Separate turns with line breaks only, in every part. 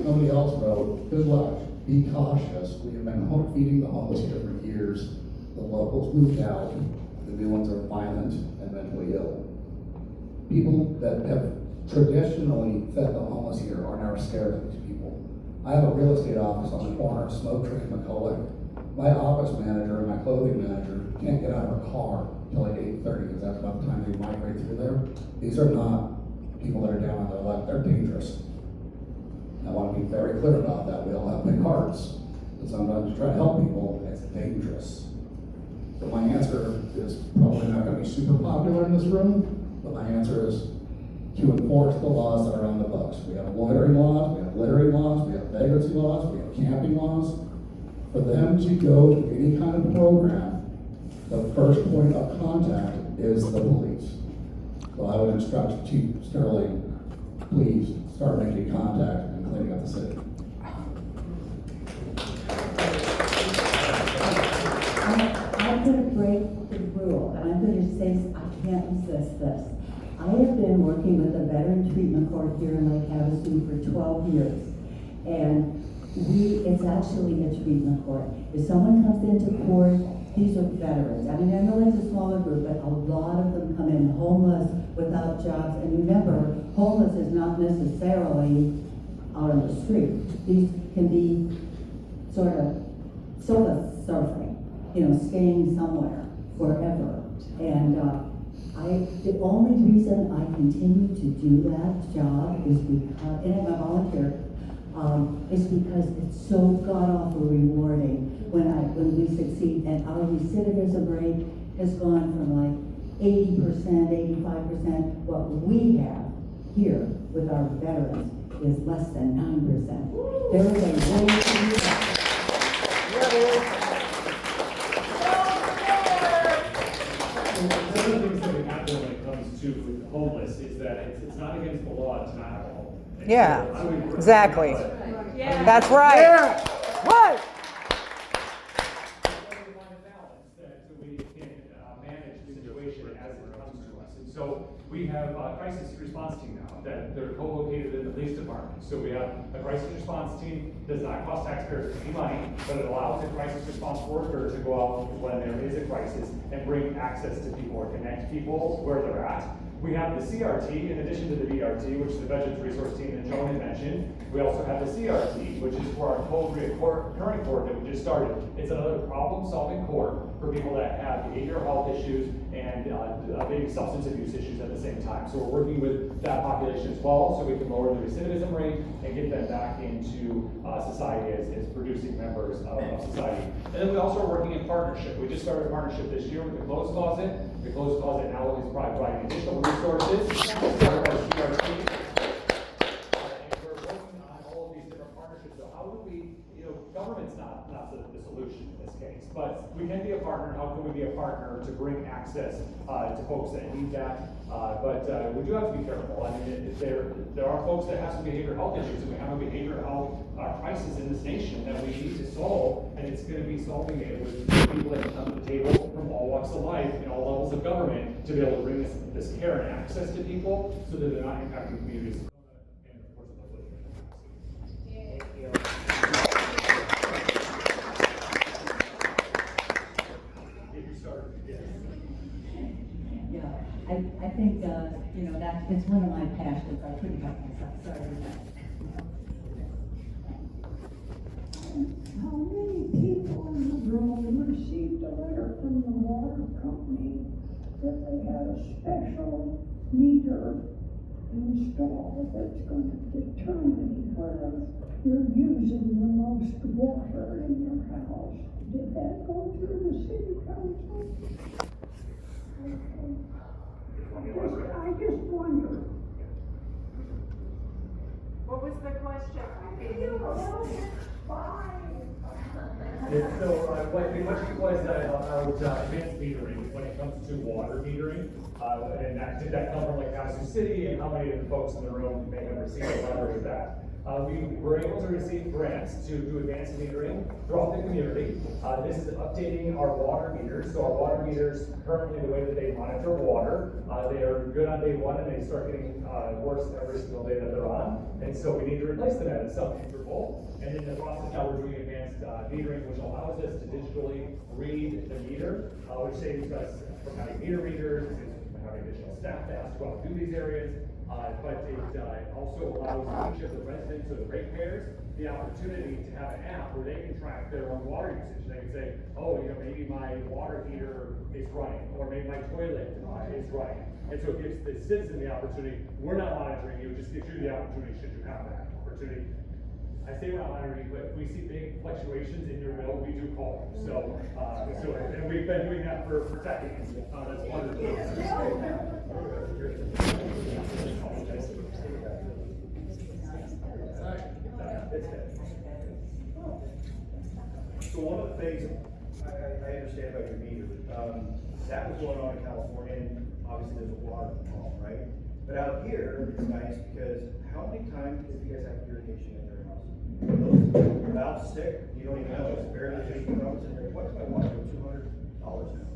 Somebody else wrote, good luck, be cautious. We have been feeding the homeless here for years. The locals moved out. The new ones are violent and mentally ill. People that have traditionally fed the homeless here are now scared of these people. I have a real estate office on the corner of Smoke Tree and McCulloch. My office manager and my clothing manager can't get out of her car until like 8:30 because that's about the time they migrate through there. These are not people that are down on their luck. They're dangerous. I want to be very clear about that. We all have big hearts, but sometimes you try to help people, it's dangerous. So my answer is probably not going to be super popular in this room, but my answer is to enforce the laws that are on the books. We have loitering laws, we have littering laws, we have vagrancy laws, we have camping laws. For them to go to any kind of program, the first point of contact is the police. So I would instruct Chief Sterling, please start making contact and cleaning up the city.
I'm going to break the rule, and I'm going to say I can't resist this. I have been working with the Veteran Treatment Court here in Lake Havasu for 12 years, and it's actually a treatment court. If someone comes into court, these are veterans. I mean, I know it's a smaller group, but a lot of them come in homeless, without jobs. And remember, homeless is not necessarily out on the street. These can be sort of sofa surfing, staying somewhere forever. And the only reason I continue to do that job is because, and I'm a volunteer, is because it's so god-awful rewarding when we succeed. And our recidivism rate has gone from like 80%, 85%. What we have here with our veterans is less than 9%. There is a way to do that.
One of the things that we have to when it comes to homeless is that it's not against the law to not have a home.
Yeah,
So
exactly.
Yeah.
That's right.
Yeah.
Right.
we find a balance that we can manage the situation as it comes to us. And so we have a crisis response team now that they're co-located in the police department. So we have a crisis response team, does not cost taxpayers any money, but it allows the crisis response worker to go out when there is a crisis and bring access to people or connect people where they're at. We have the CRT, in addition to the VRT, which is the Veterans Resource Team that Joan had mentioned. We also have the CRT, which is for our cold recurring court that we just started. It's another problem-solving court for people that have behavioral health issues and maybe substance abuse issues at the same time. So we're working with that population as well, so we can lower the recidivism rate and get them back into society as producing members of society. And then we also are working in partnership. We just started a partnership this year with the Clothes Closet. The Clothes Closet now is providing additional resources. And we're working on all of these different partnerships. So how do we, government's not the solution in this case, but we can be a partner. How can we be a partner to bring access to folks that need that? But we do have to be careful. I mean, there are folks that have some behavioral health issues, and we have a behavioral health crisis in this nation that we need to solve, and it's going to be solving it with people that come to the table from all walks of life and all levels of government to be able to bring this care and access to people so that they're not impacting communities. And of course,
Thank you.
if you start,
Yeah, I think, it's one of my passions. I couldn't help myself. Sorry.
How many people in the room received a letter from the water company that they had a special meter installed that's going to determine whether you're using the most water in your house? Did that go through the city council? I just wonder.
What was the question?
So what it was about advanced metering when it comes to water metering, and did that come from like Havasu City, and how many of the folks in the room may have received a letter with that? We were able to receive grants to do advanced metering throughout the community. This is updating our water meters. So our water meters, currently the way that they monitor water, they are good on day one and they start getting worse every single day that they're on. And so we need to replace them at some interval. And in the process now we're doing advanced metering, which allows us to digitally read the meter, which saves us from having meter readers, from having additional staff to have to go out and do these areas. But it also allows each of the residents or the ratepayers the opportunity to have an app where they can track their own water usage. They can say, oh, maybe my water heater is running, or maybe my toilet is running. And so it gives the citizen the opportunity. We're not monitoring you, it just gives you the opportunity should you have that opportunity. I say we're not monitoring you, but if we see big fluctuations in your bill, we do call you. So, and we've been doing that for decades. That's one of the
So one of the things I understand about your meter, that was going on in California, and obviously there's a water problem, right? But out here, it's nice because how many times do you guys have irrigation in your house? Those valves stick, you don't even know, it's barely leaking, I was in there, what's my water bill, $200 now?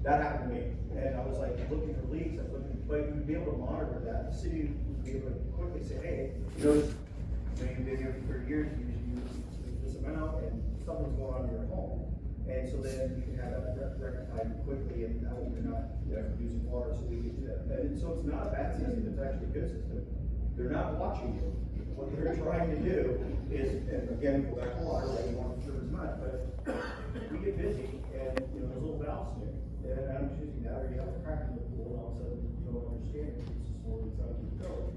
That happened to me, and I was like looking for leaks, I was looking, but you'd be able to monitor that, the city would be able to quickly say, hey, you've been here for years, you use this amount, and something's going on in your home. And so then you can have that rectified quickly, and now you're not using water, so we can do that. And so it's not a bad system, it's actually a good system. They're not watching you. What they're trying to do is, and again, go back to water, right, you want to serve as much, but we get busy, and those little valves stick. And I'm choosing that, or you have a crack in the pool, and all of a sudden you don't understand it, it's just slowly it's out of control.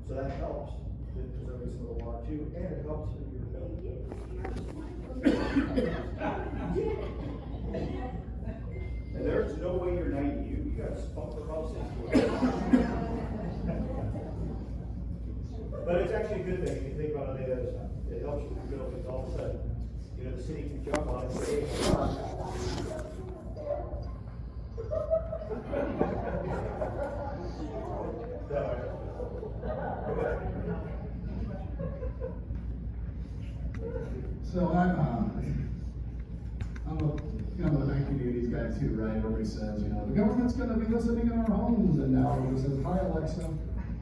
So that helps with preserving some of the water too, and it helps with your bill. And there's no way you're 90, you gotta spunk the pumps into it. But it's actually a good thing, if you think about it, it helps with your bill, because all of a sudden, the city can jump on it and say, hey, come on.
So I'm a 1980s guy too, right? Everybody says, the government's gonna be listening in our homes, and now everybody says, hi Alexa,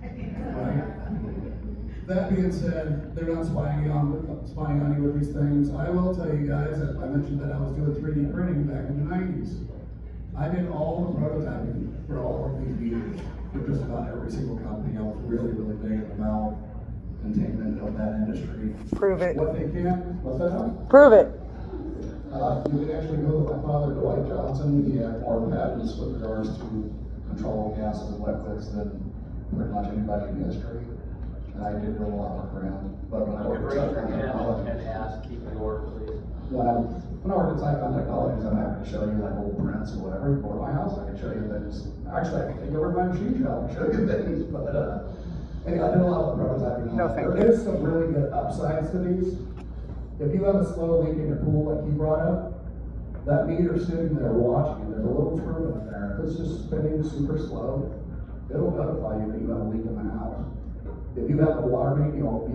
right? That being said, they're not spying on you with these things. I will tell you guys that I mentioned that I was doing 3D printing back in the 90s. I did all the prototyping for all of these meters for just about every single company. I was really, really big in the valve containment of that industry.
Prove it.
What they can't, what's that?
Prove it.
You can actually go with my father, Dwight Johnson. He had more patents with regards to control gases and liquids than pretty much anybody in history. And I did a lot for him. But when I worked at Cyclone Technologies, when I worked at Cyclone Technologies, I'm happy to show you like old prints or whatever. Or my house, I can show you things. Actually, I can take over my machine shop and show you things. But anyway, I did a lot of prototyping.
No, thank you.
There's some really good upsides to these. If you have a slow leak in your pool like you brought up, that meter's sitting there watching, and there's a little screw in there. If it's just spinning super slow, it'll notify you that you have a leak in the house. If you have a water main, you have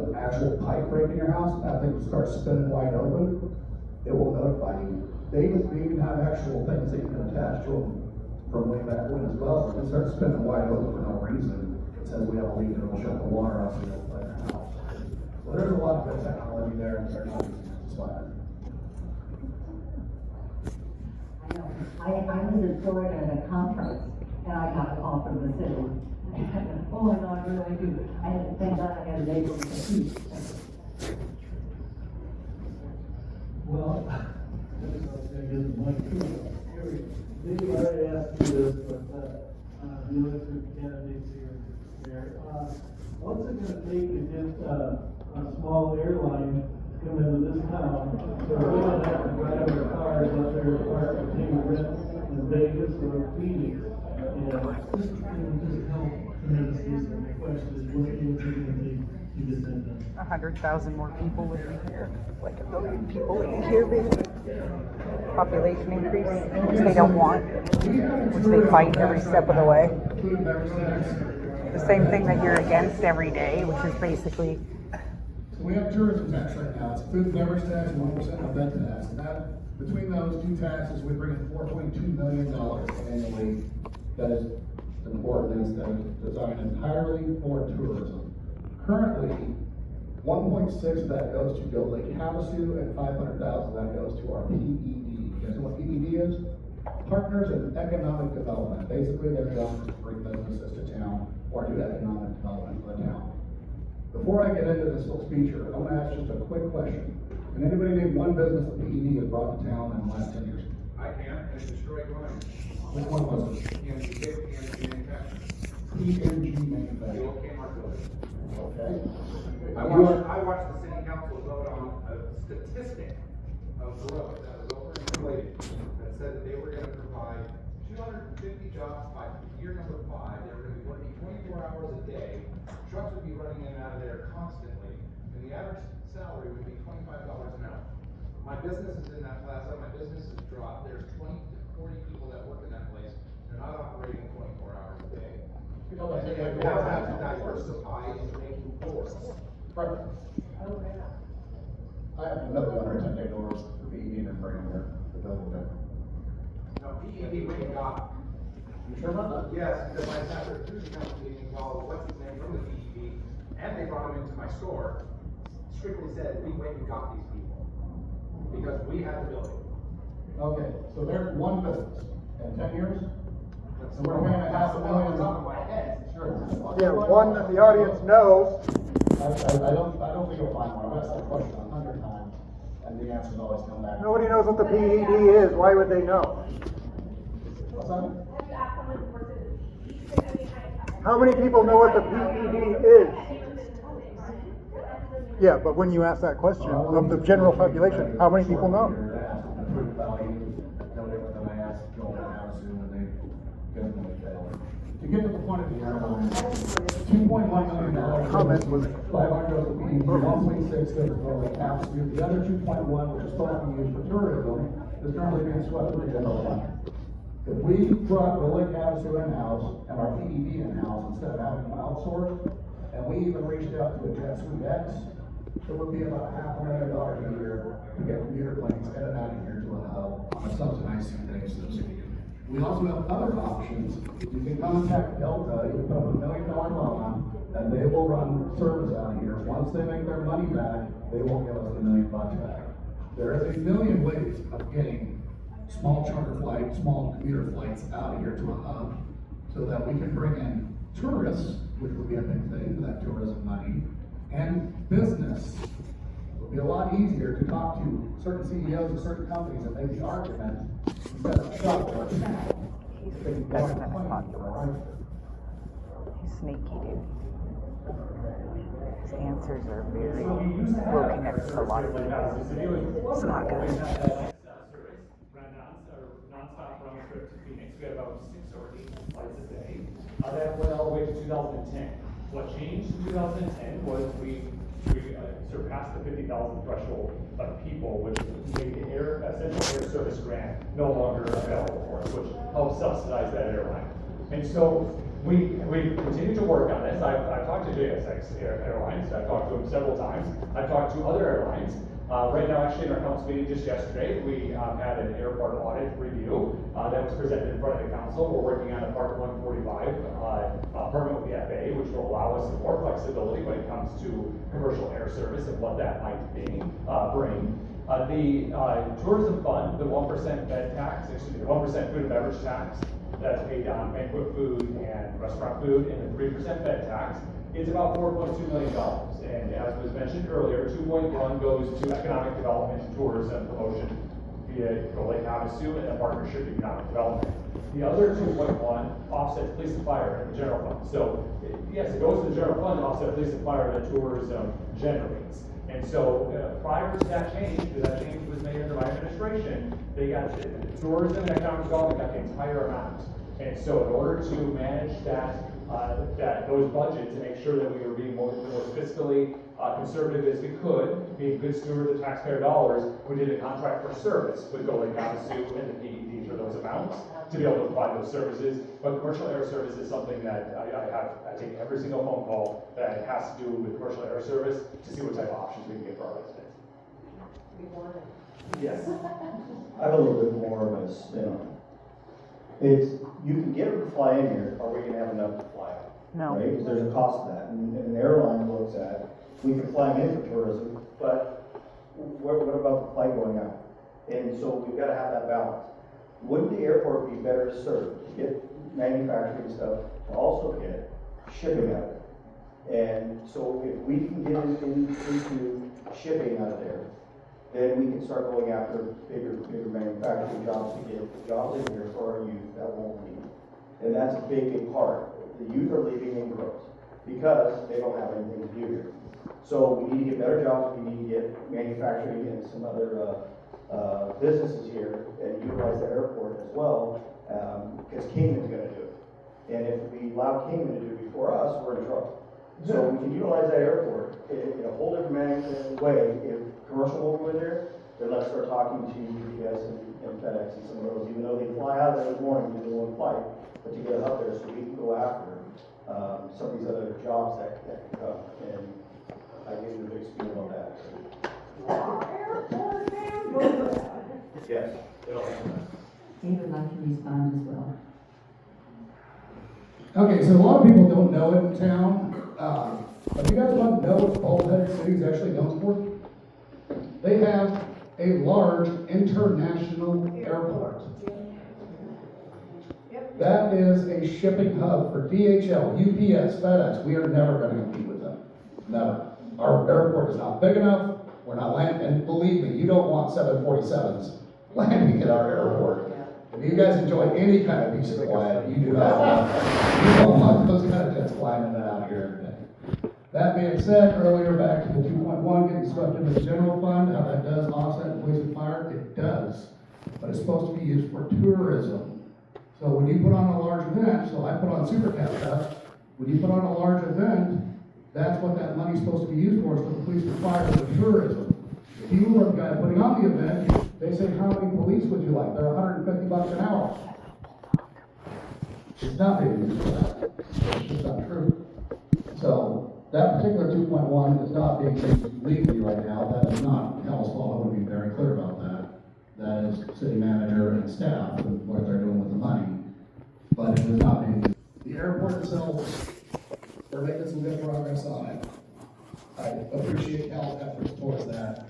an actual pipe break in your house, that thing starts spinning wide open, it will notify you. They even have actual things that you can attach to them from way back when as well. If it starts spinning wide open for no reason, it says we have a leak and it'll shut the water off so you don't play your house. So there's a lot of good technology there, and they're not inspired.
I was in Florida at a conference, and I got a call from the city. Oh my God, what do I do? Thank God I had a neighbor with a key.
Well, maybe I already asked you this, but the elected candidates here, Mayor, what's it gonna take to get a small airline to come into this town, so we don't have to drive our cars out there to park and take a rent in Vegas or Phoenix? And just help tremendously, so my question is, what do you think it would take to get that done?
100,000 more people would be here. Like 1 billion people would be here, baby. Population increase, which they don't want, which they fight every step of the way. The same thing that you're against every day, which is basically
So we have tourism tax right now, it's a food and beverage tax and 1% event tax, and that, between those two taxes, we bring in $4.2 million annually. That is an ordinance that is designed entirely for tourism. Currently, 1.6 of that goes to Go Lake Havasu, and 500,000 of that goes to our PED. You guys know what PED is? Partners in Economic Development. Basically, their job is to bring businesses to town or do economic development for the town. Before I get into this little speech here, I want to ask just a quick question. Can anybody name one business that PED has brought to town in the last 10 years?
I can, and it destroyed mine.
Which one was it?
PNG manufacturing.
PNG
The
Manufacturing.
old Kmart building.
Okay.
I watched the city council vote on a statistic of growth that was overinflated, that said that they were gonna provide 250 jobs by year number 5, they were gonna be working 24 hours a day, trucks would be running in and out of there constantly, and the average salary would be $25 an hour. My business is in that plaza, my business has dropped, there's 20 to 40 people that work in that place, they're not operating 24 hours a day. And they now have to diversify into making doors.
Right. I have another 110 doors for PED and bring them here to build them.
Now, PED went and got,
You sure about that?
yes, because I sat there through the council meeting, called, what's his name from the PED, and they brought him into my store, strictly said, we went and got these people, because we had the building.
Okay, so there's one business in 10 years?
So
we're paying $500,000.
on top of my head.
Sure.
Yeah, one that the audience knows.
I don't think you'll find one. I've asked that question 100 times, and the answers always come back.
Nobody knows what the PED is. Why would they know?
What's that?
Have you asked someone who works at the PED?
How many people know what the PED is? Yeah, but when you ask that question of the general population, how many people know?
To get to the point of the airline, $2.1 million.
Comment was-
500 goes to PED, 1.6 goes to Go Lake Havasu. The other 2.1, which is supposed to be used for tourism, is currently being swept to the general fund. If we brought Go Lake Havasu in-house and our PED in-house instead of having them outsourced, and we even reached out to a Jet Suite X, it would be about $500,000 a year to get commuter planes in and out of here to a hub on a subsidized basis. We also have other options. You can contact Delta, you put up $1 million loan, and they will run service out of here. Once they make their money back, they will give us $1 million back. There is a million ways of getting small charter flights, small commuter flights out of here to a hub, so that we can bring in tourists, which would be a big thing for that tourism money, and business. It would be a lot easier to talk to certain CEOs of certain companies and make the argument instead of shop for it.
He's definitely popular. He's sneaky, dude. His answers are very, will connect to a lot of people. It's not good.
Non-stop round trip to Phoenix. We had about 6 or 8 flights a day. That went all the way to 2010. What changed in 2010 was we surpassed the 50,000 threshold of people, which made the essential air service grant no longer available for us, which helped subsidize that airline. And so we continue to work on this. I've talked to JSX Airlines. I've talked to them several times. I've talked to other airlines. Right now, actually, in our council meeting just yesterday, we had an airport audit review that was presented in front of the council. We're working on a Part 145 permit with the FAA, which will allow us some more flexibility when it comes to commercial air service and what that might bring. The tourism fund, the 1% bed tax, excuse me, the 1% food and beverage tax that's paid on banquet food and restaurant food, and the 3% bed tax, it's about $4.2 million. And as was mentioned earlier, 2.1 goes to economic development and tourism promotion via Go Lake Havasu and the Partnership Economic Development. The other 2.1 offsets police and fire in the general fund. So yes, it goes to the general fund to offset police and fire that tourism generates. And so prior to that change, because that change was made under my administration, they got tourism and economic development got the entire amount. And so in order to manage those budgets and make sure that we were being the most fiscally conservative as we could, being good stewards of taxpayer dollars, we did a contract for service with Go Lake Havasu and the PED for those amounts. to be able to provide those services. But commercial air service is something that I take every single phone call that has to do with commercial air service to see what type of options we can get for our residents.
Yes. I have a little bit more of a spin on it. It's, you can get them to fly in here, are we gonna have enough to fly out?
No.
Right, because there's a cost to that, and an airline looks at, we can fly them in for tourism, but what about the flight going out? And so we've gotta have that balance. Wouldn't the airport be better served to get manufacturing stuff, to also get shipping out of it? And so if we can get into shipping out of there, then we can start going after bigger manufacturing jobs to get jobs in here for our youth that won't leave. And that's a big part. The youth are leaving in droves because they don't have anything to do here. So we need to get better jobs, we need to get manufacturing and some other businesses here and utilize the airport as well, because Kingman's gonna do it. And if we allow Kingman to do it before us, we're in trouble. So we can utilize that airport in a whole different way. If commercial will go in there, then let's start talking to UPS and FedEx and some of those, even though they fly out there this morning, do one flight, but to get it up there so we can go after some of these other jobs that can come. And I gave you a big spiel on that. Yes, it'll happen.
Dave would like to respond as well.
Okay, so a lot of people don't know it in town, but you guys want to know what Bald-headed cities actually known for? They have a large international airport. That is a shipping hub for DHL, UPS, FedEx. We are never going to compete with them. Never. Our airport is not big enough. We're not landing, and believe me, you don't want 747s landing at our airport. If you guys enjoy any kind of peace and quiet, you do not want those kind of jets flying in and out here every day. That being said, earlier back to the 2.1, getting swept into the general fund, how that does offset police and fire, it does. But it's supposed to be used for tourism. So when you put on a large event, so I put on Super Cat Fest, when you put on a large event, that's what that money's supposed to be used for, is for the police and fire, for tourism. If you were the guy putting on the event, they say, how many police would you like? They're $150 an hour. It's not being used for that. It's just not true. So that particular 2.1 is not being used legally right now. That is not Cal's fault. I want to be very clear about that. That is city manager and staff and what they're doing with the money. But it is not being used. The airport itself, we're making some good progress on it. I appreciate Cal's efforts towards that.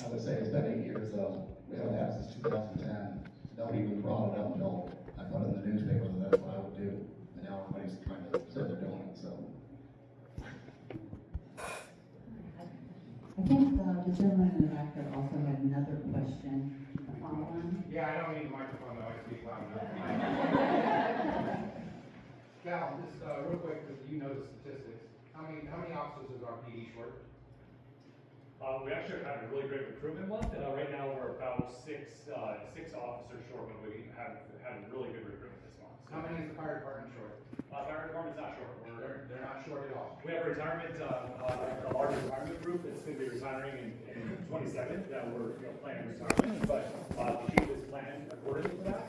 As I say, it's been 8 years though. We haven't had it since 2010. Nobody even brought it up until I put it in the newspaper that that's what I would do. And now everybody's trying to say they're doing it, so.
I think the gentleman in the back there also had another question. A follow-on.
Yeah, I don't need the microphone though, I speak loud enough. Cal, just real quick, because you know the statistics, how many officers is our PD short?
We actually have a really great recruitment month. Right now, we're about six officers short, but we have had really good recruitment this month. So
How many is the fire department short?
fire department's not short.
They're not short at all.
We have a retirement, a large retirement group that's going to be retiring in 22nd, that we're planning retirement, but the chief is planned accordingly for that.